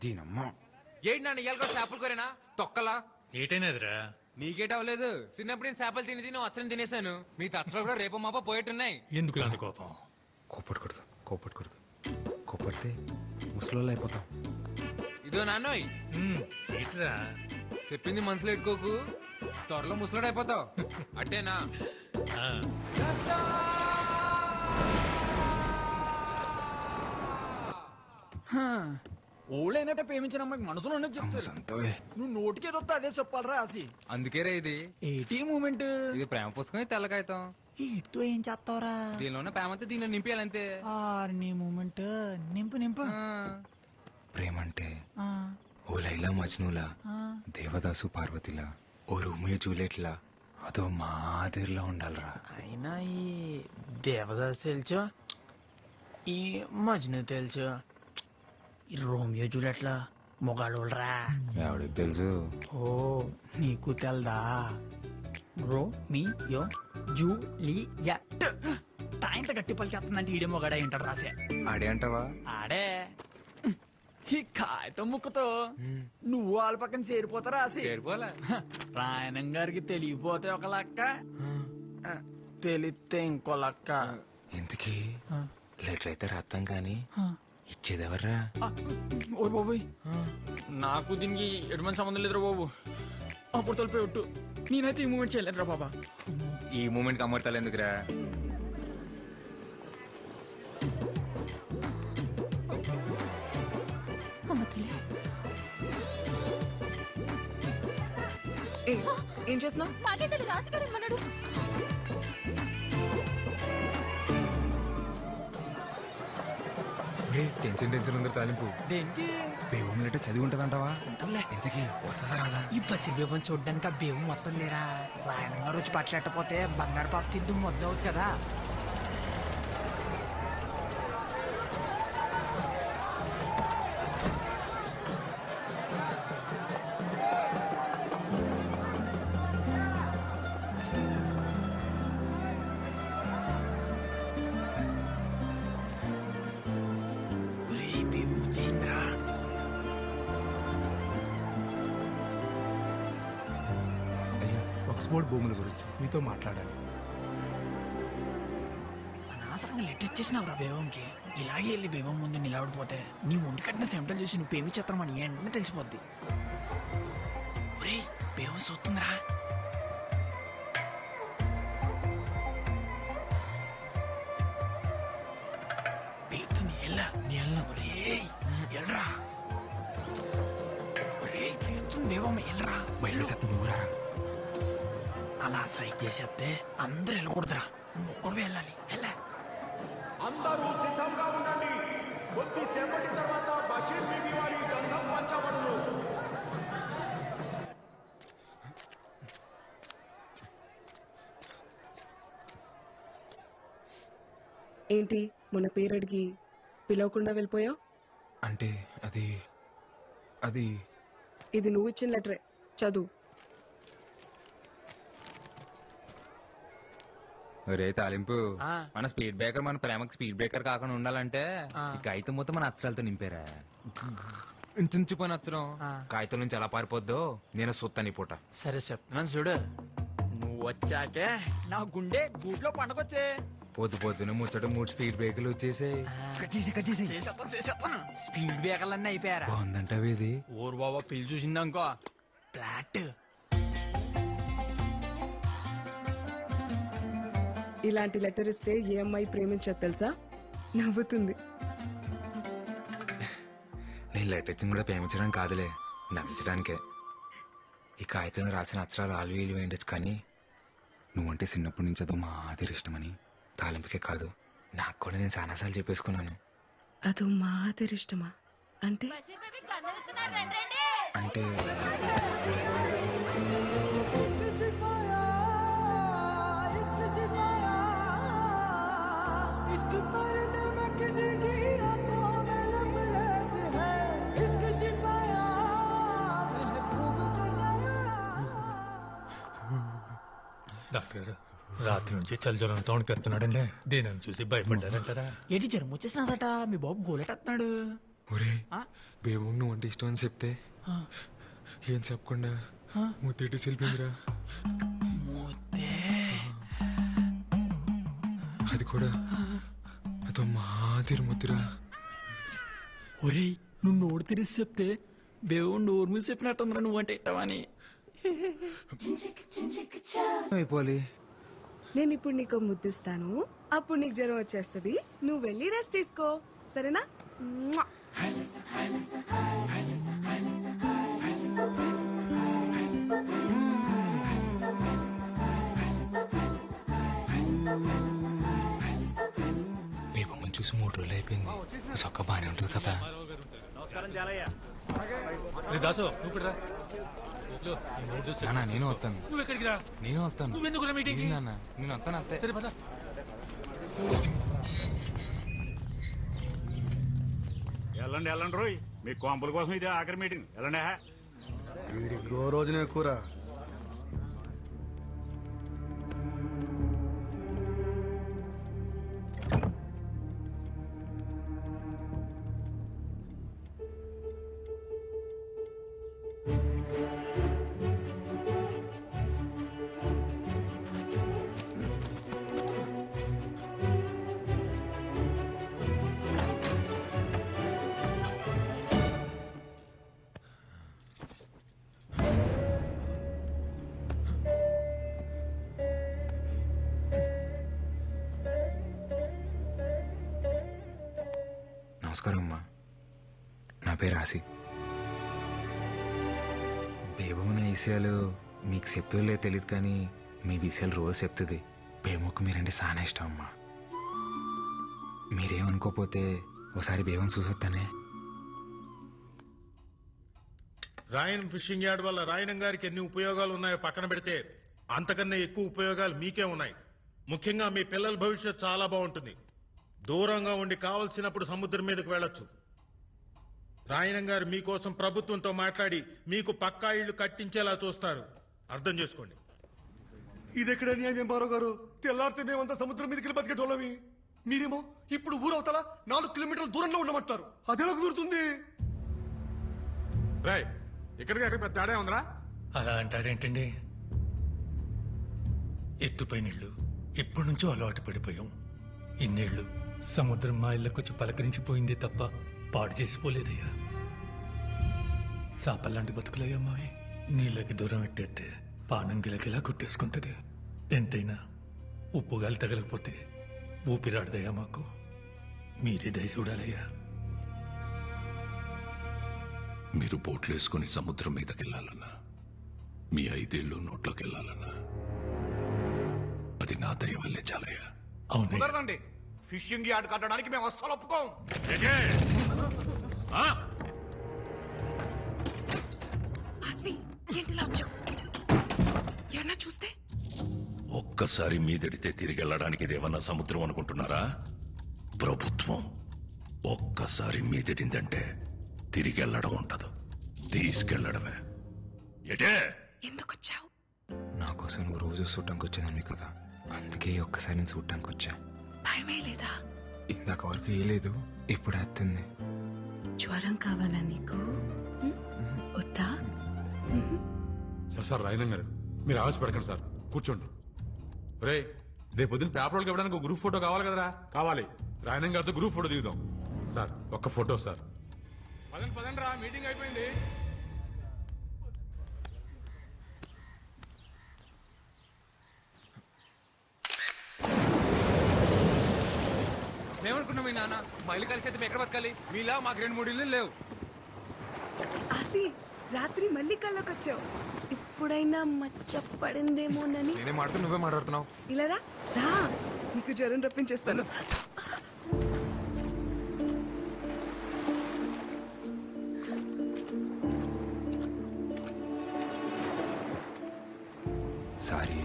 దీనమ్మా ఏంటి నన్ను ఇవాళ కూడా చేపలు కోరేనా తొక్కలా ఏటైనదిరా? నీకేట అవ్వలేదు. చిన్నప్పుడు నేను చేపలు తిని వచ్చని తినేసాను. మీ తచ్చలు కూడా రేపు మాప పోయేట్టున్నాయి. ఎందుకు అంత కోపం? కోపడకూడదు కోపడితే ముసలోళ్ళు అయిపోతాం. ఇదో నాన్నోయ్ ఏట్రా? చెప్పింది మనసులో ఎట్టుకోకు, త్వరలో ముసలోడు అయిపోతావు. అట్టేనా? ఆ, ఓళ్ళైనట్టే ప్రేమించిన అమ్మాయికి మనసులో ఉన్నది చెప్తారు. సంతోయ్ నువ్వు నోటికేదొస్తే అదే చెప్పాలరా రాసి. అందుకేరా ఇది. ఏటీ మూమెంట్ ఇది ప్రేమ పుస్తకం, ఇది తెల్లకాయతాం. ఇటు ఏం చేస్తావరా? దీనిలోనే ప్రేమ అంతా దీనిలో నింపేయాలంతే. నీ మూమెంట్ నింపు నింపు. ప్రేమ అంటే ఓ లైలా మజ్నులా, దేవదాసు పార్వతిలా, ఓ రోమియో జూలియట్లా, అదో మాదిరిలా ఉండాలరా. అయినా ఈ దేవదాస్ తెలుసు, ఈ మజ్ను తెలుసు, ఈ రోమియో జూలియట్లా మొగాళ్ళరా. ఎవడికి తెలుసు? ఓ నీకు తెల్దా? రోమియో జూలియట్ తాయింత గట్టి పలికి వస్తుందంటే ఈడే మొగాడ ఏంటాడు రాసే. ఆడే అంటావా? ఆడే. ఈ కాయతో ముక్కతో నువ్వు వాళ్ళ పక్కన చేరిపోతారా రాసి. చేరిపోలే. రాయణం గారికి తెలియపోతే ఒక లక్క, తెలిస్తే ఇంకో లక్క. ఇంతకీ లెటర్ అయితే రాస్తాం కానీ ఇచ్చేదెవర్రా? ఓ బాబోయ్, నాకు దీనికి ఎటువంటి సంబంధం లేదురా బాబు. అప్పుడు తొలిపోయి ఒట్టు. నేనైతే ఈ మూమెంట్ చేయలేదురా బాబా. ఈ మూమెంట్ అమర్తాలు ఎందుకురా? ఏం చేస్తున్నావు? నాకేంటే రాసి మన్నాడు. టెన్షన్ ఉంది తాలింపు. దేనికి? బేవం లెటర్ చదివి ఉంటదంటావా? ఇంతకీ వస్తుందా రాదా? ఈ బసి బేబం చూడ్డానికి ఆ బేబు మొత్తం లేరా. రాయణం గారు వచ్చి పట్లెట్టపోతే బంగారు పాప తిద్దు మొదలవుతుంది కదా. ఆక్స్ఫోర్డ్ భూముల గురించి మీతో మాట్లాడాలి. అనవసరంగా లెటర్ ఇచ్చేసినావురా బేబంకి. ఇలాగే వెళ్ళి బేబం ముందు నిలబడిపోతే నీ ఒంటి కట్టిన సెంటల్ చూసి నువ్వు పేమి చిత్రమని వెంటనే తెలిసిపోద్ది. ఒరేయ్ బేబం చూస్తుందిరా. పిలుస్తుంది ఎల్లా. ఒరేయ్ ఎల్రా. ఒరేయ్ పిలుస్తుంది బేబమ్మ ఎల్రా. బయలు శబ్దం ఊరా. అలా సైక్ చేసేస్తే అందరూ వెళ్ళకూడదురా, నువ్వు ఒక్కడు వెళ్ళాలి. వెళ్ళా. అందరూ సిద్ధంగా ఉండండి. కొద్దిసేపటి తర్వాత బషీర్ బీబీ వారి గంధం పంచబడును. ఏంటి మొన్న పేరు అడిగి పిలవకుండా వెళ్ళిపోయావు? అంటే అది ఇది నువ్వు ఇచ్చిన లెటరే, చదువు. రే తాలింపు, మన స్పీడ్ బ్రేకర్ మన ప్రేమకి స్పీడ్ బ్రేకర్ కాకుండా ఉండాలంటే ఈ కాగితం మొత్తం మన అక్షరాలతో నింపారా. ఇంచుపోయిన అక్షరం కాగితం నుంచి ఎలా పారిపోద్దో నేను సొత్తని పూట. సరే చెప్తున్నాను చూడు. నువ్వు వచ్చాకే నా గుండె గూట్లో పండగొచ్చే. పొద్దున ముచ్చట 3 స్పీడ్ బ్రేకర్లు వచ్చేసాయి. స్పీడ్ బ్రేకర్లన్నీ అయిపోయారా? బాగుందంటావు ఇది. ఊరు బాబా పిల్లి చూసిందనుకో ఫ్లాట్. ఇలాంటి లెటర్ ఇస్తే ఏ అమ్మాయి ప్రేమించదు తెలుసా? నవ్వుతుంది. నేను లెటర్ ఇచ్చింది కూడా ప్రేమించడానికి కాదులే, నమ్మించడానికే. ఈ కాగితంలో రాసిన అక్షరాలు ఆల్వీలు వేయండొచ్చు, కానీ నువ్వంటే చిన్నప్పటి నుంచి అదో మాదిరి ఇష్టమని తాలింపుకే కాదు నాకు కూడా నేను చాలాసార్లు చెప్పేసుకున్నాను. అదో మాదిరి ఇష్టమా అంటే? అంటే డాక్టర్ గారు రాత్రి నుంచి చలిజ్వరంతో వణికెత్తున్నాడండి. దీనిని చూసి భయపడ్డారంటారా? ఏంటి జ్వరం వచ్చేసినదట? మీ బాబు గోలెట్టేస్తున్నాడు. ఒరే బేబు నువ్వు అంటే ఇష్టం అని చెప్తే ఏం చెప్పకుండా ముత్తేటి సెల్పిందిరా. ముద్దే అది కూడా అదో మాదిరి ముద్దురా. ఒరేయ్ నువ్వు నోరు తెరిసి చెప్తే బేవం నోరు మీద చెప్పినట్టుందిరా నువ్వంటే ఇట్టవని. అయిపోవాలి. నేను ఇప్పుడు నీకు ముద్దిస్తాను, అప్పుడు నీకు జ్వరం వచ్చేస్తుంది. నువ్వు వెళ్ళి రెస్ట్ తీసుకో, సరేనా? మ్వా. బేబమ్మని చూసి 3 రోజులు అయిపోయింది. సొక్క బానే ఉంటుంది కదా. దాసు నువ్వు ఇక్కడ రా. ఇదిగో, ఈ నోట్ చూసి నాన్న నేను వస్తాను. నువ్వు ఎక్కడికి రా? నేను వస్తాను. నువ్వెందుకు రా మీటింగ్? నాన్న నేను వస్తాను అంతే. సరే పద. వెళ్ళండి రోయ్, మీ కాంపుల కోసం ఇది ఆఖరి మీటింగ్. వెళ్ళండి. వీడికో రోజునే కూర. నమస్కారం అమ్మా, నా పేరు ఆసి. బేబమ్మ విషయాలు మీకు చెప్తుందో తెలియదు కానీ మీ విషయాలు రోజు చెప్తుంది. బేబమ్మకు మీరంటే చాలా ఇష్టం అమ్మా. మీరేమనుకోపోతే ఒకసారి బేబం చూసొస్తానే. రాయన్ ఫిషింగ్ యార్డ్ వల్ల రాయనం గారికి ఎన్ని ఉపయోగాలు ఉన్నాయో పక్కన పెడితే అంతకన్నా ఎక్కువ ఉపయోగాలు మీకే ఉన్నాయి. ముఖ్యంగా మీ పిల్లల భవిష్యత్ చాలా బాగుంటుంది. దూరంగా ఉండి కావలసినప్పుడు సముద్రం మీదకు వెళ్ళొచ్చు. రాయనం గారు మీకోసం ప్రభుత్వంతో మాట్లాడి మీకు పక్కా ఇళ్లు కట్టించేలా చూస్తారు. అర్థం చేసుకోండి. ఇదెక్కడ న్యాయం బారో గారు? తెల్లారితే మేమంతా సముద్రం మీదకి బతికేటోళ్ళమి. మీరేమో ఇప్పుడు ఊరవతల 4 కిలోమీటర్ల దూరంలో ఉండమంటారు. అదెలా కుదురుతుంది? రాయ్ ఇక్కడికి అక్కడ పెద్ద తేడా ఉందిరా. అలా అంటారేంటండి? ఎత్తుపై నీళ్లు ఎప్పటి నుంచో అలవాటు పడిపోయాం. ఇన్నేళ్లు సముద్రం మా ఇళ్ళకొచ్చి పలకరించిపోయిందే తప్ప పాడు చేసిపోలేదయ్యా. సాపల్లాంటి బతుకులయ్యా మావి. నీళ్ళకి దూరం ఎట్టేస్తే పానం గిలగిలా కొట్టేసుకుంటది. ఎంతైనా ఉప్పుగాలి తగలకపోతే ఊపిరాడదయ్యా మాకు. మీరే దయ చూడాలయ్యా. మీరు బోట్లేసుకుని సముద్రం మీదకెళ్లాలన్నా, మీ 5 ఏళ్ళు నోట్లోకి వెళ్ళాలన్నా అది నా దయ వల్లే చాలయ్యా. కుదరదండి. ఫిషింగ్ యార్డ్ కట్టడానికి మేము అస్సలు ఒప్పుకోం. చూస్తే ఒక్కసారి మీదడితే తిరిగి వెళ్ళడానికి ఇదేమన్నా సముద్రం అనుకుంటున్నారా? ప్రభుత్వం. ఒక్కసారి మీదడిందంటే తిరిగి వెళ్ళడం ఉండదు, తీసుకెళ్లడమే. ఎటే ఎందుకు వచ్చావు? నా కోసం నువ్వు రోజు చూడటానికి వచ్చేదాన్ని కదా, అందుకే ఒక్కసారి నేను చూడటానికి వచ్చా. భయమే లేదా? ఇందాక వరకు ఏ లేదు, ఇప్పుడు వస్తుంది. జ్వరం కావాలా నీకు? వద్దా? సార్ రాయనం గారు మీరు ఆవేశపడకండి సార్, కూర్చోండి. రే రేపు పొద్దున్న పేపర్లకు ఇవ్వడానికి ఒక గ్రూప్ ఫోటో కావాలి కదరా? కావాలి. రాయనం గారితో గ్రూప్ ఫోటో దిగుదాం. సార్ ఒక్క ఫోటో సార్. పదండి రా, మీటింగ్ అయిపోయింది. మేమనుకున్నాం మీ నాన్న మా ఇల్లు కలిసి అయితే మేము ఎక్కడ బతకాలి? మీలా మాకు 2-3 ఇల్లు లేవు. ఆసి రాత్రి మళ్ళీ కళ్ళకి వచ్చావు. ఇప్పుడైనా మచ్చ పడిందేమోనని. నేనే మాట్లాడుతూ నువ్వే మాట్లాడుతున్నావు. ఇలా రా రా, నీకు జ్వరం రప్పించేస్తాను. సారీ.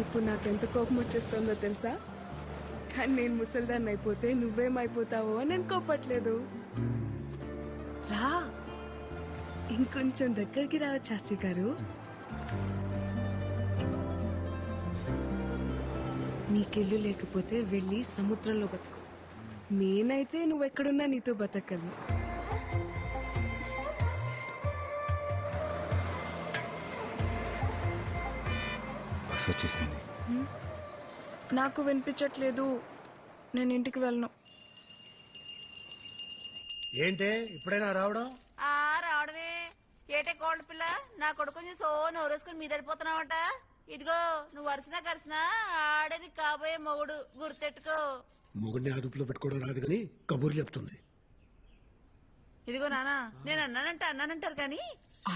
ఇప్పుడు నాకెంత కోపం వచ్చేస్తుందో తెలుసా? కానీ నేను ముసల్దాన్ని అయిపోతే నువ్వేమైపోతావో అని నేను కోపట్లేదు. రా, ఇంకొంచెం దగ్గరికి రావచ్చు శాస్త్రి గారు. నీకెళ్ళు లేకపోతే వెళ్ళి సముద్రంలో బతుకు. నేనైతే నువ్వెక్కడున్నా నీతో బతకగలను. బస్ వచ్చేసింది. నాకు వినిపించట్లేదు, నేను ఇంటికి వెళ్ళను. ఏంటే ఇప్పుడైనా రావడం? రావడమే ఏటే కోళ్ళ పిల్ల, నా కొడుకుని సో నోరేసుకుని మీద పడిపోతున్నావట. ఇదిగో నువ్వు వరుసనా కరిసినా ఆడేది కాబోయే మొగుడు, గుర్తెట్టుకో. మొగుడిని అదుపులో పెట్టుకోవడం రాదు కానీ కబూర్లు చెప్తుంది. ఇదిగో నానా, నేను అన్నానంటారు కానీ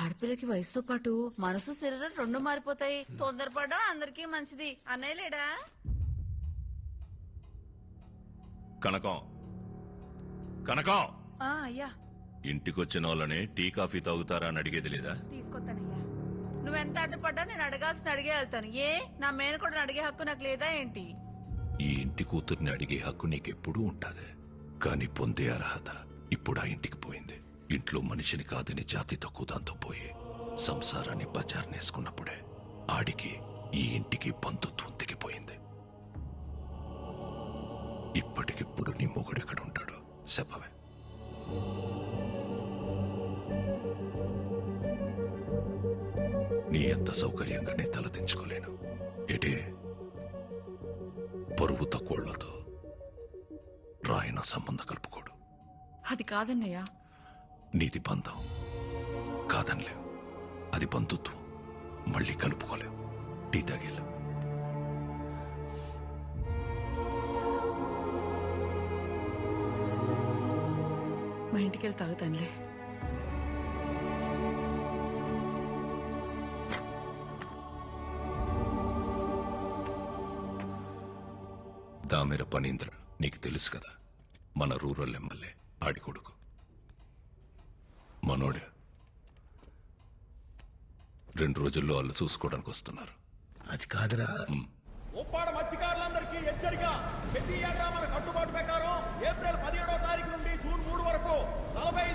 ఆడపిల్లకి వయసుతో పాటు మనసు శరీరం రెండు మారిపోతాయి. తొందరపడడం అందరికీ మంచిది. అన్నయ్య లేడా? కనకం కనకం, అయ్యా ఇంటికొచ్చిన వాళ్ళని టీ కాఫీ తాగుతారా అని అడిగేది లేదా? తీసుకొస్తానయ్యా. నువ్వెంత అడ్డుపడ్డా నేను అడగాల్సిన అడిగే వెళ్తాను. ఏ నా మేనకోడని అడిగే హక్కు నాకు లేదా ఏంటి? ఈ ఇంటి కూతుర్ని అడిగే హక్కు నీకెప్పుడూ ఉంటాది, కానీ పొందే అర్హత ఇప్పుడు ఆ ఇంటికి పోయింది. ఇంట్లో మనిషిని కాదని జాతి తక్కువ దాంతో పోయి సంసారాన్ని బజార్నేసుకున్నప్పుడే ఆడికి ఈ ఇంటికి బంధుత్వం తెగిపోయింది. ఇప్పటికిప్పుడు నీ మొగుడు ఎక్కడ ఉంటాడు చెప్పవే? నీ ఎంత సౌకర్యంగా నే తలదించుకోలేను. ఏటే పరువు తక్కువళ్లతో రాయన సంబంధం కలుపుకోడు. అది కాదన్నయ్యా. నీది బంధం కాదనిలేవు, అది బంధుత్వం. మళ్ళీ కలుపుకోలేవు. టీ తాగేలా మా ఇంటికి వెళ్ళి తాగుతానులే. దామెర పనీంద్ర నీకు తెలుసు కదా, మన రూరల్ ఎమ్మెల్యే ఆడి కొడుకు. మనోడే 2 రోజుల్లో వాళ్ళు చూసుకోవడానికి వస్తున్నారు. అది కాదురా. ఉప్పాడ మత్స్యకారులందరికీ హెచ్చరిక. ప్రతి ఏటా